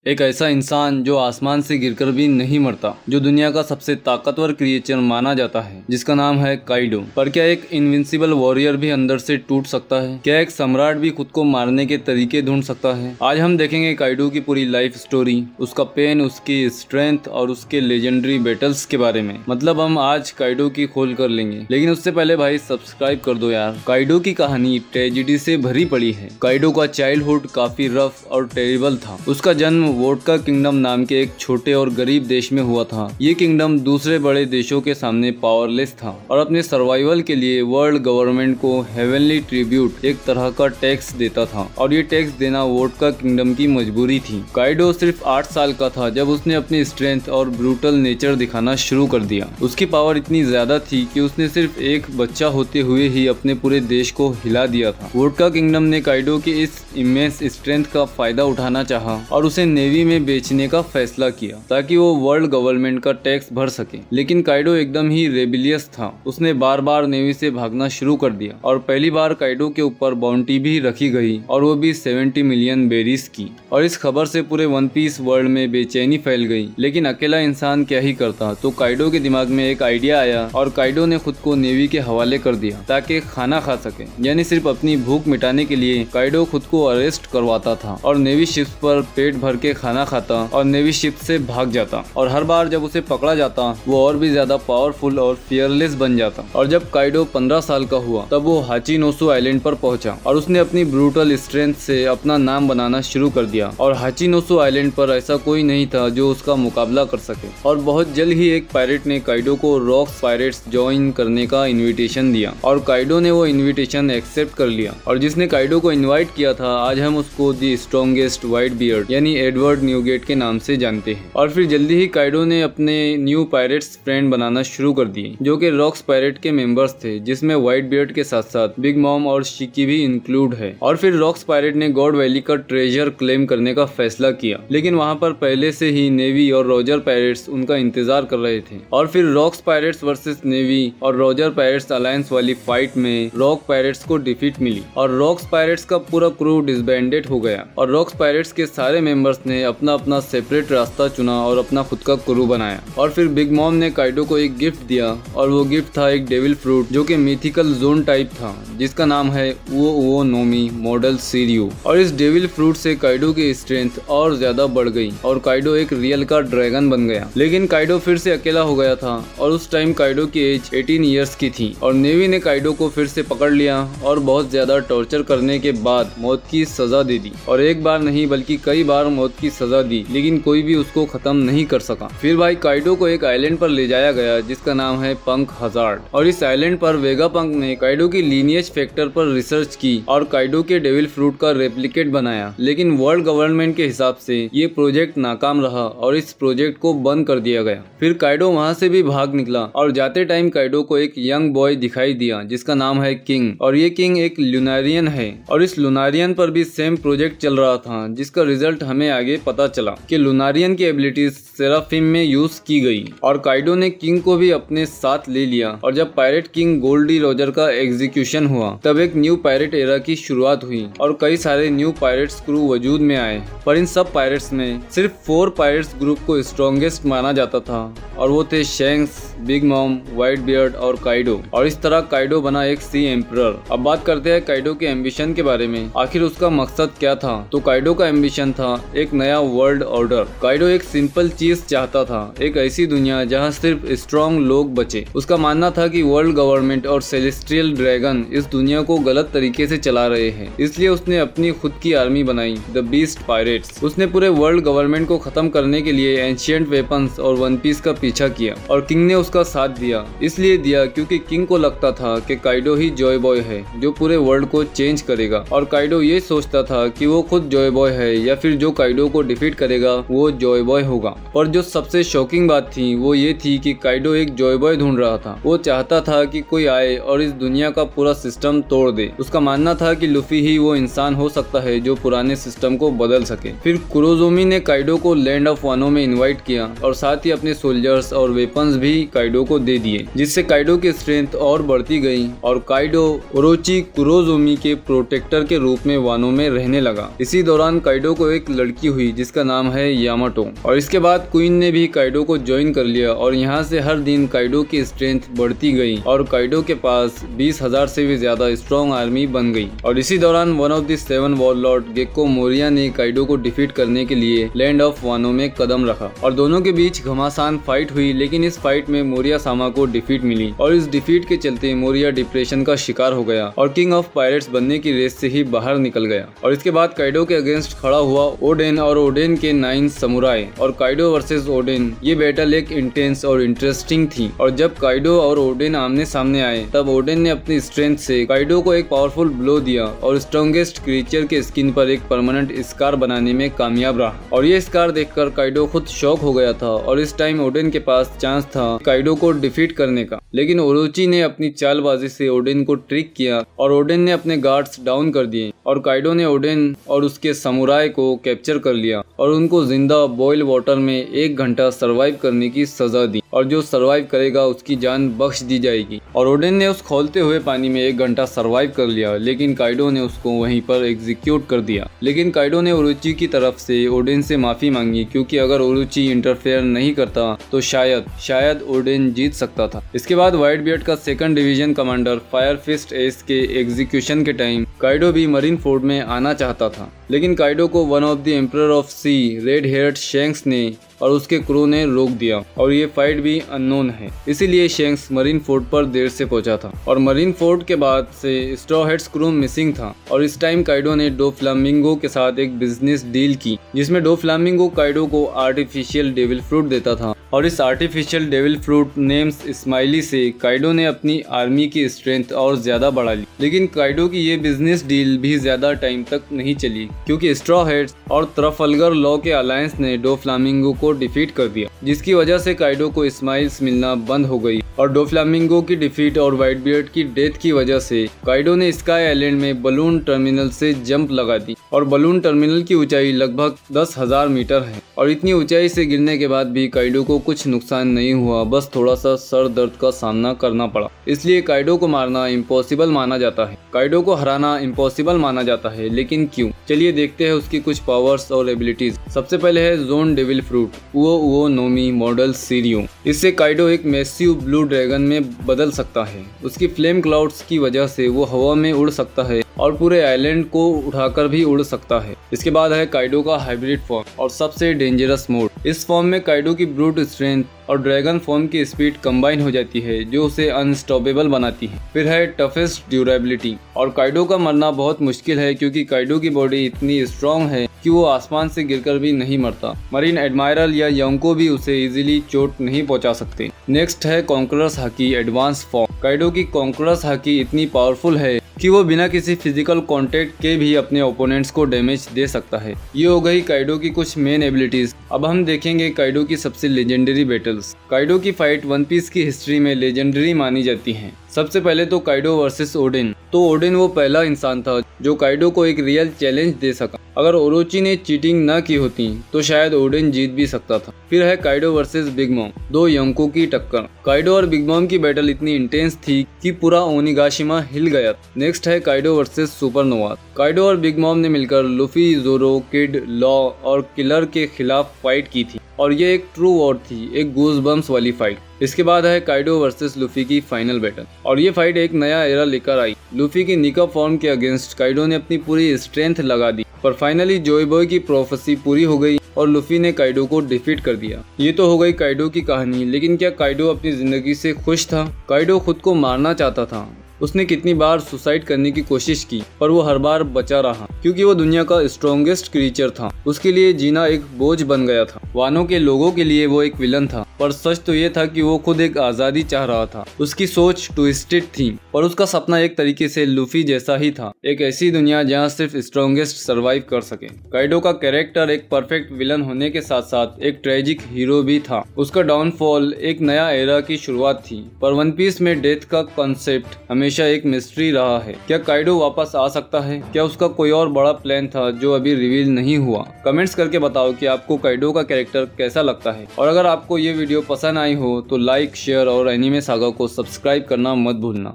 एक ऐसा इंसान जो आसमान से गिरकर भी नहीं मरता, जो दुनिया का सबसे ताकतवर क्रिएचर माना जाता है, जिसका नाम है काइडो। पर क्या एक इनविंसिबल वॉरियर भी अंदर से टूट सकता है? क्या एक सम्राट भी खुद को मारने के तरीके ढूंढ सकता है? आज हम देखेंगे काइडो की पूरी लाइफ स्टोरी, उसका पेन, उसकी स्ट्रेंथ और उसके लेजेंडरी बैटल्स के बारे में। मतलब हम आज काइडो की खोल कर लेंगे, लेकिन उससे पहले भाई सब्सक्राइब कर दो यार। काइडो की कहानी ट्रेजेडी से भरी पड़ी है। काइडो का चाइल्डहुड काफी रफ और टेरिबल था। उसका जन्म वोडका किंगडम नाम के एक छोटे और गरीब देश में हुआ था। ये किंगडम दूसरे बड़े देशों के सामने पावरलेस था और अपने सर्वाइवल के लिए वर्ल्ड गवर्नमेंट को हेवनली ट्रिब्यूट, एक तरह का टैक्स देता था, और ये टैक्स देना वोडका किंगडम की मजबूरी थी। काइडो सिर्फ 8 साल का था जब उसने अपनी स्ट्रेंथ और ब्रूटल नेचर दिखाना शुरू कर दिया। उसकी पावर इतनी ज्यादा थी कि उसने सिर्फ एक बच्चा होते हुए ही अपने पूरे देश को हिला दिया था। वोडका किंगडम ने काइडो की इस इमेंस स्ट्रेंथ का फायदा उठाना चाहा और उसे नेवी में बेचने का फैसला किया ताकि वो वर्ल्ड गवर्नमेंट का टैक्स भर सके। लेकिन काइडो एकदम ही रेबिलियस था। उसने बार बार नेवी से भागना शुरू कर दिया और पहली बार काइडो के ऊपर बाउंटी भी रखी गई, और वो भी 70 मिलियन बेरीज की। और इस खबर से पूरे वन पीस वर्ल्ड में बेचैनी फैल गई। लेकिन अकेला इंसान क्या ही करता, तो काइडो के दिमाग में एक आइडिया आया और काइडो ने खुद को नेवी के हवाले कर दिया ताकि खाना खा सके। यानी सिर्फ अपनी भूख मिटाने के लिए काइडो खुद को अरेस्ट करवाता था और नेवी शिप्स पर पेट भर के खाना खाता और नेवी शिप से भाग जाता। और हर बार जब उसे पकड़ा जाता वो और भी ज्यादा पावरफुल और फियरलेस बन जाता। और जब काइडो 15 साल का हुआ तब वो हाचिनोसु आइलैंड पर पहुंचा और उसने अपनी ब्रूटल स्ट्रेंथ से अपना नाम बनाना शुरू कर दिया। और हाचिनोसु आइलैंड पर ऐसा कोई नहीं था जो उसका मुकाबला कर सके। और बहुत जल्द ही एक पायरेट ने काइडो को रॉक्स पायरेट्स ज्वाइन करने का इन्विटेशन दिया और काइडो ने वो इन्विटेशन एक्सेप्ट कर लिया। और जिसने काइडो को इन्वाइट किया था, आज हम उसको दी स्ट्रॉन्गेस्ट व्हाइट बियर्ड यानी एडवर्ड न्यूगेट के नाम से जानते हैं। और फिर जल्दी ही काइडो ने अपने न्यू पायरेट्स फ्रेंड बनाना शुरू कर दिए, जो कि रॉक्स पायरेट के मेंबर्स थे, जिसमें व्हाइट बियर्ड के साथ साथ बिग मॉम और शिकी भी इंक्लूड है। और फिर रॉक्स पायरेट ने गॉड वैली का ट्रेजर क्लेम करने का फैसला किया, लेकिन वहां पर पहले से ही नेवी और रॉजर पायरेट्स उनका इंतजार कर रहे थे। और फिर रॉक्स पायरेट्स वर्सेस नेवी और रॉजर पायरेट्स अलायंस वाली फाइट में रॉक पायरेट्स को डिफीट मिली और रॉक्स पायरेट्स का पूरा क्रू डिसबैंडेड हो गया। और रॉक्स पायरेट्स के सारे मेंबर्स ने अपना अपना सेपरेट रास्ता चुना और अपना खुद का क्रू बनाया। और फिर बिग मॉम ने काइडो को एक गिफ्ट दिया और वो गिफ्ट था एक डेविल फ्रूट, जो कि मिथिकल जोन टाइप था, जिसका नाम है वो नोमी मॉडल सीरियो। और इस डेविल फ्रूट से काइडो की स्ट्रेंथ और ज्यादा बढ़ गई और काइडो एक रियल का ड्रैगन बन गया। लेकिन काइडो फिर से अकेला हो गया था और उस टाइम काइडो की एज 18 ईयर्स की थी। और नेवी ने काइडो को फिर से पकड़ लिया और बहुत ज्यादा टॉर्चर करने के बाद मौत की सजा दे दी। और एक बार नहीं बल्कि कई बार मौत की सजा दी, लेकिन कोई भी उसको खत्म नहीं कर सका। फिर भाई काइडो को एक आइलैंड पर ले जाया गया जिसका नाम है पंक हजार्ड। और इस आइलैंड पर वेगा पंक ने काइडो की लीनिएज फैक्टर पर रिसर्च की और काइडो के डेविल फ्रूट का रेप्लिकेट बनाया। लेकिन वर्ल्ड गवर्नमेंट के हिसाब से ये प्रोजेक्ट नाकाम रहा और इस प्रोजेक्ट को बंद कर दिया गया। फिर काइडो वहाँ से भी भाग निकला और जाते टाइम काइडो को एक यंग बॉय दिखाई दिया जिसका नाम है किंग। और ये किंग एक लुनारियन है और इस लुनारियन पर भी सेम प्रोजेक्ट चल रहा था, जिसका रिजल्ट हमें आगे पता चला कि लुनारियन की एबिलिटीज सेराफिम में यूज की गई। और काइडो ने किंग को भी अपने साथ ले लिया। और जब पायरेट किंग गोल्डी रोजर का एग्जीक्यूशन हुआ तब एक न्यू पायरेट एरा की शुरुआत हुई और कई सारे न्यू पायरेट्स क्रू वजूद में आए। पर इन सब पायरेट्स में सिर्फ 4 पायरेट्स ग्रुप को स्ट्रॉन्गेस्ट माना जाता था और वो थे shanks, big mom, white beard और काइडो। और इस तरह काइडो बना एक सी एम्परर। अब बात करते हैं काइडो के एम्बिशन के बारे में। आखिर उसका मकसद क्या था? तो काइडो का एम्बिशन था एक नया वर्ल्ड ऑर्डर। काइडो एक सिंपल चीज चाहता था, एक ऐसी दुनिया जहां सिर्फ स्ट्रॉन्ग लोग बचे। उसका मानना था कि वर्ल्ड गवर्नमेंट और सेलेस्टियल ड्रैगन इस दुनिया को गलत तरीके से चला रहे हैं, इसलिए उसने अपनी खुद की आर्मी बनाई, द बीस्ट पायरेट्स। उसने पूरे वर्ल्ड गवर्नमेंट को खत्म करने के लिए एंशिएंट वेपन्स और वन पीस का पीछा किया और किंग ने उसका साथ दिया। इसलिए दिया क्योंकि किंग को लगता था कि काइडो ही जॉय बॉय है जो पूरे वर्ल्ड को चेंज करेगा। और काइडो ये सोचता था कि वो खुद जॉय बॉय है या फिर जो काइडो को डिफीट करेगा वो जॉय बॉय होगा। और जो सबसे शॉकिंग बात थी वो ये थी कि काइडो एक जॉय बॉय ढूंढ रहा था। वो चाहता था कि कोई आए और इस दुनिया का पूरा सिस्टम तोड़ दे। उसका मानना था कि लुफी ही वो इंसान हो सकता है जो पुराने सिस्टम को बदल सके। फिर कुरोजोमी ने काइडो को लैंड ऑफ वानो में इनवाइट किया और साथ ही अपने सोल्जर्स और वेपन्स भी काइडो को दे दिए, जिससे काइडो की स्ट्रेंथ और बढ़ती गई और काइडो ओरोची कुरोजोमी के प्रोटेक्टर के रूप में वानो में रहने लगा। इसी दौरान काइडो को एक लड़की हुई जिसका नाम है यामाटो। और इसके बाद क्वीन ने भी काइडो को ज्वाइन कर लिया और यहाँ से हर दिन काइडो की स्ट्रेंथ बढ़ती गई और काइडो के पास 20,000 से भी ज्यादा स्ट्रॉन्ग आर्मी बन गई। और इसी दौरान one of the 7 warlord Gecko Moria ने काइडो को डिफीट करने के लिए लैंड ऑफ वानो में कदम रखा और दोनों के बीच घमासान फाइट हुई, लेकिन इस फाइट में मोरिया सामा को डिफीट मिली और इस डिफीट के चलते मोरिया डिप्रेशन का शिकार हो गया और किंग ऑफ पायरेट्स बनने की रेस से ही बाहर निकल गया। और इसके बाद काइडो के अगेंस्ट खड़ा हुआ ओडेन और ओडेन के 9 समुराई और काइडो वर्सेस ओडेन। ये बैटल एक इंटेंस और इंटरेस्टिंग थी और जब काइडो और ओडेन आमने सामने आए तब ओडेन ने अपनी स्ट्रेंथ से काइडो को एक पावरफुल ब्लो दिया और स्ट्रॉन्गेस्ट क्रीचर के स्किन पर एक परमानेंट स्कार बनाने में कामयाब रहा। और ये स्कार देखकर काइडो खुद शॉक हो गया था और इस टाइम ओडेन के पास चांस था काइडो को डिफीट करने का, लेकिन ओरोची ने अपनी चालबाजी से ओडेन को ट्रिक किया और ओडेन ने अपने गार्ड्स डाउन कर दिए और काइडो ने ओडेन और उसके समुराई को कैप्चर कर लिया और उनको जिंदा बॉइल वाटर में 1 घंटा सरवाइव करने की सजा दी और जो सरवाइव करेगा उसकी जान बख्श दी जाएगी। और ओडेन ने उस खौलते हुए पानी में 1 घंटा सरवाइव कर लिया, लेकिन काइडो ने उसको वहीं पर एग्जीक्यूट कर दिया। लेकिन काइडो ने ओरोची की तरफ से ओडेन से माफी मांगी क्योंकि अगर ओरोची इंटरफेयर नहीं करता तो शायद ओडेन जीत सकता था। इसके बाद व्हाइट बियर्ड का 2nd division commander fire fist Ace के एग्जीक्यूशन के टाइम काइडो भी मरीन फोर्ट में आना चाहता था, लेकिन काइडो को one of the emperor of sea red haired Shanks ने और उसके क्रू ने रोक दिया और ये फाइट भी अननोन है, इसीलिए शैंक्स मरीन फोर्ट पर देर से पहुंचा था। और मरीन फोर्ट के बाद से स्ट्रॉ हेड्स क्रू मिसिंग था और इस टाइम काइडो ने डो फ्लामिंगो के साथ एक बिजनेस डील की जिसमें डो फ्लामिंगो काइडो को आर्टिफिशियल डेविल फ्रूट देता था और इस artificial devil fruit names smiley से काइडो ने अपनी आर्मी की स्ट्रेंथ और ज्यादा बढ़ा ली। लेकिन काइडो की ये बिजनेस डील भी ज्यादा टाइम तक नहीं चली क्योंकि स्ट्रॉ हेड्स और ट्रफल्गर लॉ के अलायंस ने डो फ्लामिंगो को डिफीट कर दिया, जिसकी वजह से काइडो को स्माइल्स मिलना बंद हो गई। और डो फ्लामिंगो की डिफीट और व्हाइट बियर्ड की डेथ की वजह से काइडो ने स्काई आइलैंड में बलून टर्मिनल से जंप लगा दी और बलून टर्मिनल की ऊंचाई लगभग 10,000 मीटर है और इतनी ऊंचाई से गिरने के बाद भी काइडो को कुछ नुकसान नहीं हुआ, बस थोड़ा सा सर दर्द का सामना करना पड़ा। इसलिए काइडो को मारना इम्पॉसिबल माना जाता है, काइडो को हराना इम्पॉसिबल माना जाता है। लेकिन क्यों? चलिए देखते हैं उसकी कुछ पावर्स और एबिलिटीज। सबसे पहले है जोन डेविल फ्रूट उओ नोमी मॉडल सीरियो। इससे काइडो एक मैसिव ब्लू ड्रैगन में बदल सकता है। उसकी फ्लेम क्लाउड्स की वजह से वो हवा में उड़ सकता है और पूरे आइलैंड को उठाकर भी उड़ सकता है। इसके बाद है काइडो का हाइब्रिड फॉर्म और सबसे डेंजरस मोड। इस फॉर्म में काइडो की ब्रूट स्ट्रेंथ और ड्रैगन फॉर्म की स्पीड कंबाइन हो जाती है जो उसे अनस्टॉपेबल बनाती है। फिर है टफेस्ट ड्यूरेबिलिटी और काइडो का मरना बहुत मुश्किल है क्योंकि काइडो की बॉडी इतनी स्ट्रॉन्ग है कि वो आसमान से गिरकर भी नहीं मरता। मरीन एडमायरल या योंको भी उसे इजीली चोट नहीं पहुंचा सकते। नेक्स्ट है conquerors hockey advance form. Kaido की कॉन्करर्स हाकी इतनी पावरफुल है कि वो बिना किसी फिजिकल कांटेक्ट के भी अपने ओपोनेंट्स को डैमेज दे सकता है। ये हो गई काइडो की कुछ मेन एबिलिटीज। अब हम देखेंगे काइडो की सबसे लेजेंडरी बैटल्स। काइडो की फाइट वन पीस की हिस्ट्री में लेजेंडरी मानी जाती है। सबसे पहले तो काइडो वर्सेस ओडेन। तो ओडेन वो पहला इंसान था जो काइडो को एक रियल चैलेंज दे सका। अगर ओरोची ने चीटिंग न की होती तो शायद ओडेन जीत भी सकता था। फिर है काइडो वर्सेस बिग मॉम, दो योंको की टक्कर। काइडो और बिग मॉम की बैटल इतनी इंटेंस थी कि पूरा ओनिगाशिमा हिल गया। नेक्स्ट है काइडो वर्सेस सुपरनोवा। काइडो और बिग मॉम ने मिलकर लूफी, जोरो, किड, लॉ और किलर के खिलाफ फाइट की थी और ये एक ट्रू वॉर थी, एक गूज़बम्प्स वाली फाइट। इसके बाद है काइडो वर्सेस लूफी की फाइनल बैटल और ये फाइट एक नया एरा लेकर आई। लूफी की निका फॉर्म के अगेंस्ट काइडो ने अपनी पूरी स्ट्रेंथ लगा दी पर फाइनली जॉय बॉय की प्रोफेसी पूरी हो गई और लूफी ने काइडो को डिफीट कर दिया। ये तो हो गई काइडो की कहानी, लेकिन क्या काइडो अपनी जिंदगी से खुश था? काइडो खुद को मारना चाहता था। उसने कितनी बार सुसाइड करने की कोशिश की पर वो हर बार बचा रहा क्योंकि वो दुनिया का स्ट्रॉन्गेस्ट क्रीचर था। उसके लिए जीना एक बोझ बन गया था। वानो के लोगों के लिए वो एक विलन था पर सच तो ये था कि वो खुद एक आजादी चाह रहा था। उसकी सोच ट्विस्टेड थी और उसका सपना एक तरीके से लूफी जैसा ही था, एक ऐसी दुनिया जहाँ सिर्फ स्ट्रॉन्गेस्ट सर्वाइव कर सके। काइडो का कैरेक्टर एक परफेक्ट विलन होने के साथ साथ एक ट्रेजिक हीरो भी था। उसका डाउनफॉल एक नया एरा की शुरुआत थी पर वन पीस में डेथ का कॉन्सेप्ट हमेशा एक मिस्ट्री रहा है। क्या काइडो वापस आ सकता है? क्या उसका कोई और बड़ा प्लान था जो अभी रिवील नहीं हुआ? कमेंट्स करके बताओ कि आपको काइडो का कैरेक्टर कैसा लगता है। और अगर आपको ये वीडियो पसंद आई हो तो लाइक, शेयर और एनीमे सागा को सब्सक्राइब करना मत भूलना।